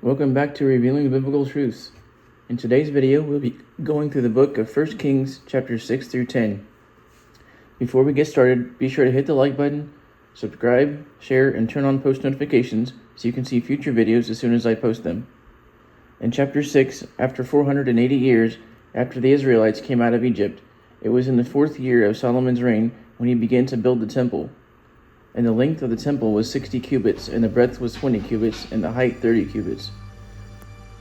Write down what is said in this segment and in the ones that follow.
Welcome back to Revealing Biblical Truths. In today's video, we'll be going through the book of 1 Kings, chapters 6 through 10. Before we get started, be sure to hit the like button, subscribe, share, and turn on post notifications so you can see future videos as soon as I post them. In chapter 6, after 480 years after the Israelites came out of Egypt, it was in the 4th year of Solomon's reign when he began to build the temple. And the length of the temple was 60 cubits, and the breadth was 20 cubits, and the height 30 cubits.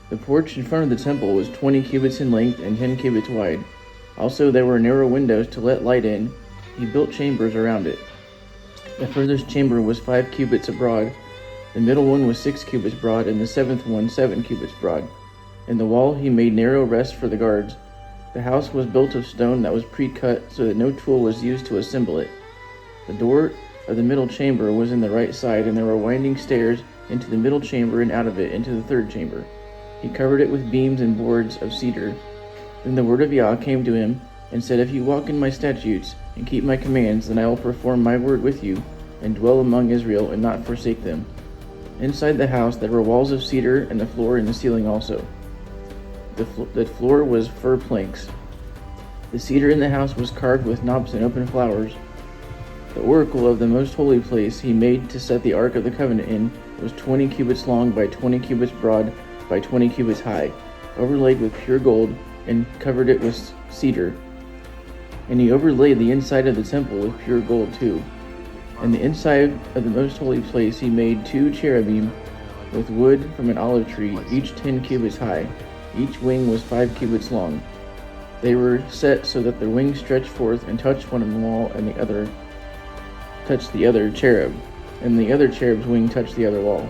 The porch in front of the temple was 20 cubits in length and 10 cubits wide. Also there were narrow windows to let light in. He built chambers around it. The furthest chamber was 5 cubits broad, the middle one was 6 cubits broad, and the 7th one 7 cubits broad. In the wall he made narrow rests for the guards. The house was built of stone that was pre-cut so that no tool was used to assemble it. The door of the middle chamber was in the right side, and there were winding stairs into the middle chamber and out of it into the 3rd chamber. He covered it with beams and boards of cedar. Then the word of Yah came to him, and said, If you walk in my statutes, and keep my commands, then I will perform my word with you, and dwell among Israel, and not forsake them. Inside the house there were walls of cedar, and the floor and the ceiling also. The floor was fir planks. The cedar in the house was carved with knops and open flowers. The oracle of the most holy place he made to set the ark of the covenant in was 20 cubits long by 20 cubits broad by 20 cubits high, overlaid with pure gold, and covered it with cedar. And he overlaid the inside of the temple with pure gold too. And the inside of the most holy place he made 2 cherubim with wood from an olive tree, each 10 cubits high. Each wing was 5 cubits long. They were set so that their wings stretched forth and touched one of the wall, and the other touched the other cherub, and the other cherub's wing touched the other wall.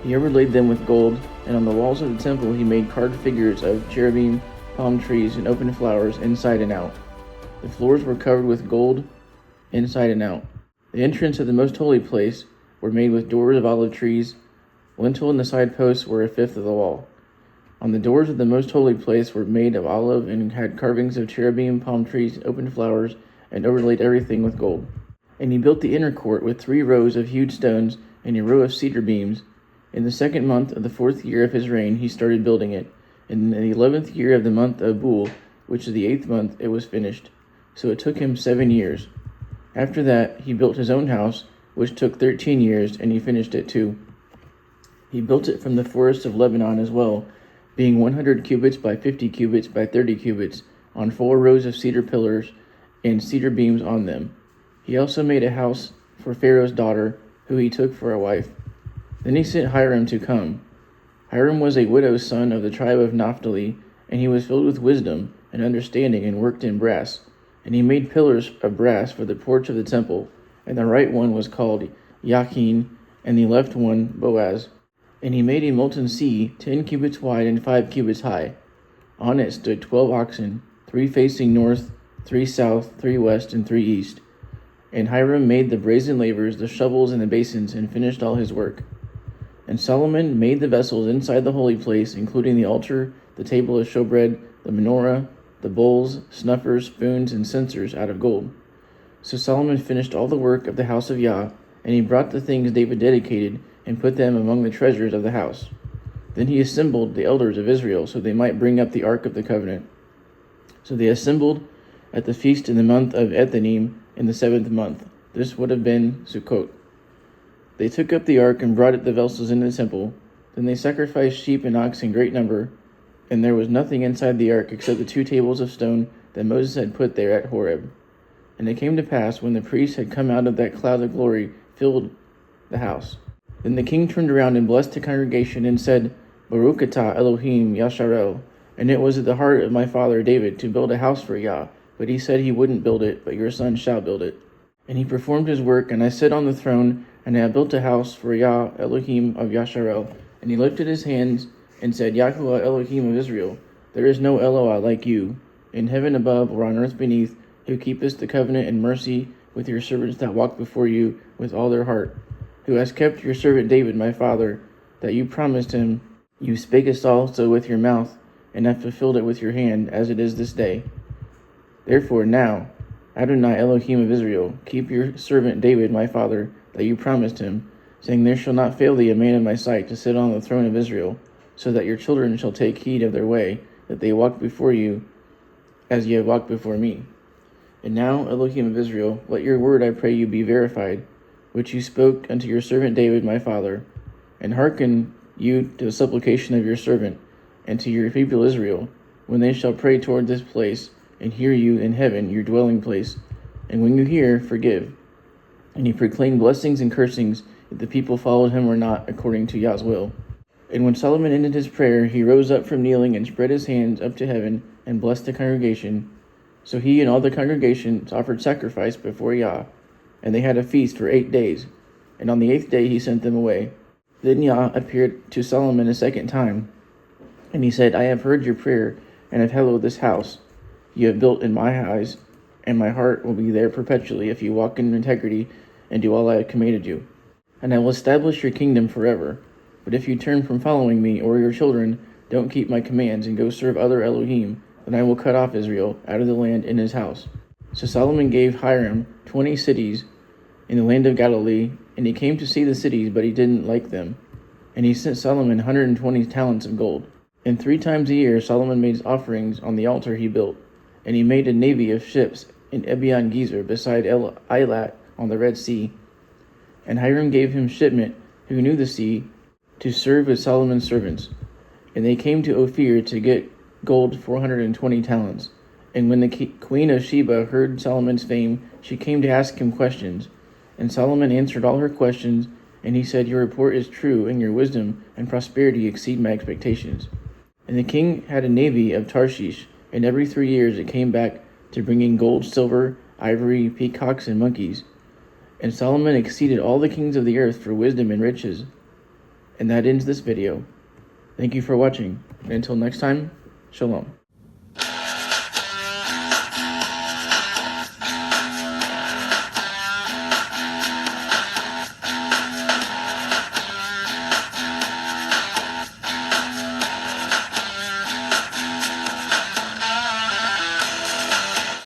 He overlaid them with gold, and on the walls of the temple he made carved figures of cherubim, palm trees, and open flowers inside and out. The floors were covered with gold inside and out. The entrance of the most holy place were made with doors of olive trees. Lintel and the side posts were 1/5 of the wall. On the doors of the most holy place were made of olive and had carvings of cherubim, palm trees, open flowers, and overlaid everything with gold. And he built the inner court with 3 rows of hewed stones and a row of cedar beams. In the 2nd month of the 4th year of his reign he started building it. In the 11th year of the month of Bul, which is the 8th month, it was finished. So it took him 7 years. After that he built his own house, which took 13 years, and he finished it too. He built it from the forest of Lebanon as well, being 100 cubits by 50 cubits by 30 cubits, on 4 rows of cedar pillars and cedar beams on them. He also made a house for Pharaoh's daughter, who he took for a wife. Then he sent Hiram to come. Hiram was a widow's son of the tribe of Naphtali, and he was filled with wisdom and understanding and worked in brass. And he made pillars of brass for the porch of the temple, and the right one was called Yakin, and the left one Boaz. And he made a molten sea 10 cubits wide and 5 cubits high. On it stood 12 oxen, 3 facing north, 3 south, 3 west, and 3 east. And Hiram made the brazen lavers, the shovels, and the basins, and finished all his work. And Solomon made the vessels inside the holy place, including the altar, the table of showbread, the menorah, the bowls, snuffers, spoons, and censers out of gold. So Solomon finished all the work of the house of Yah, and he brought the things David dedicated and put them among the treasures of the house. Then he assembled the elders of Israel so they might bring up the ark of the covenant. So they assembled at the feast in the month of Ethanim, in the 7th month. This would have been Sukkot. They took up the ark and brought it the vessels into the temple. Then they sacrificed sheep and ox in great number, and there was nothing inside the ark except the 2 tables of stone that Moses had put there at Horeb. And it came to pass, when the priests had come out of that cloud of glory, filled the house. Then the king turned around and blessed the congregation and said, Baruch atah Elohim Yasharel. And it was at the heart of my father David to build a house for Yah, but he said he wouldn't build it, but your son shall build it. And he performed his work, and I sat on the throne, and I built a house for Yah Elohim of Yasharel. And he lifted his hands and said, Yahuwah Elohim of Israel, there is no Eloah like you, in heaven above or on earth beneath, who keepest the covenant and mercy with your servants that walk before you with all their heart, who has kept your servant David my father, that you promised him. You spakest also with your mouth, and have fulfilled it with your hand, as it is this day. Therefore now, Adonai Elohim of Israel, keep your servant David my father, that you promised him, saying, There shall not fail thee a man in my sight to sit on the throne of Israel, so that your children shall take heed of their way, that they walk before you as ye have walked before me. And now, Elohim of Israel, let your word, I pray you, be verified, which you spoke unto your servant David my father, and hearken you to the supplication of your servant, and to your people Israel, when they shall pray toward this place, and hear you in heaven, your dwelling place. And when you hear, forgive. And he proclaimed blessings and cursings, if the people followed him or not, according to Yah's will. And when Solomon ended his prayer, he rose up from kneeling and spread his hands up to heaven, and blessed the congregation. So he and all the congregation offered sacrifice before Yah, and they had a feast for 8 days. And on the 8th day he sent them away. Then Yah appeared to Solomon a second time, and he said, I have heard your prayer, and have hallowed this house. You have built in my eyes, and my heart will be there perpetually if you walk in integrity and do all I have commanded you. And I will establish your kingdom forever. But if you turn from following me, or your children don't keep my commands and go serve other Elohim, then I will cut off Israel out of the land in his house. So Solomon gave Hiram 20 cities in the land of Galilee, and he came to see the cities, but he didn't like them. And he sent Solomon 120 talents of gold. And 3 times a year Solomon made offerings on the altar he built. And he made a navy of ships in Ebion Gezer beside Eilat on the Red Sea. And Hiram gave him shipment, who knew the sea, to serve as Solomon's servants. And they came to Ophir to get gold 420 talents. And when the queen of Sheba heard Solomon's fame, she came to ask him questions. And Solomon answered all her questions, and he said, Your report is true, and your wisdom and prosperity exceed my expectations. And the king had a navy of Tarshish, and every 3 years it came back to bring in gold, silver, ivory, peacocks, and monkeys. And Solomon exceeded all the kings of the earth for wisdom and riches. And that ends this video. Thank you for watching, and until next time, Shalom.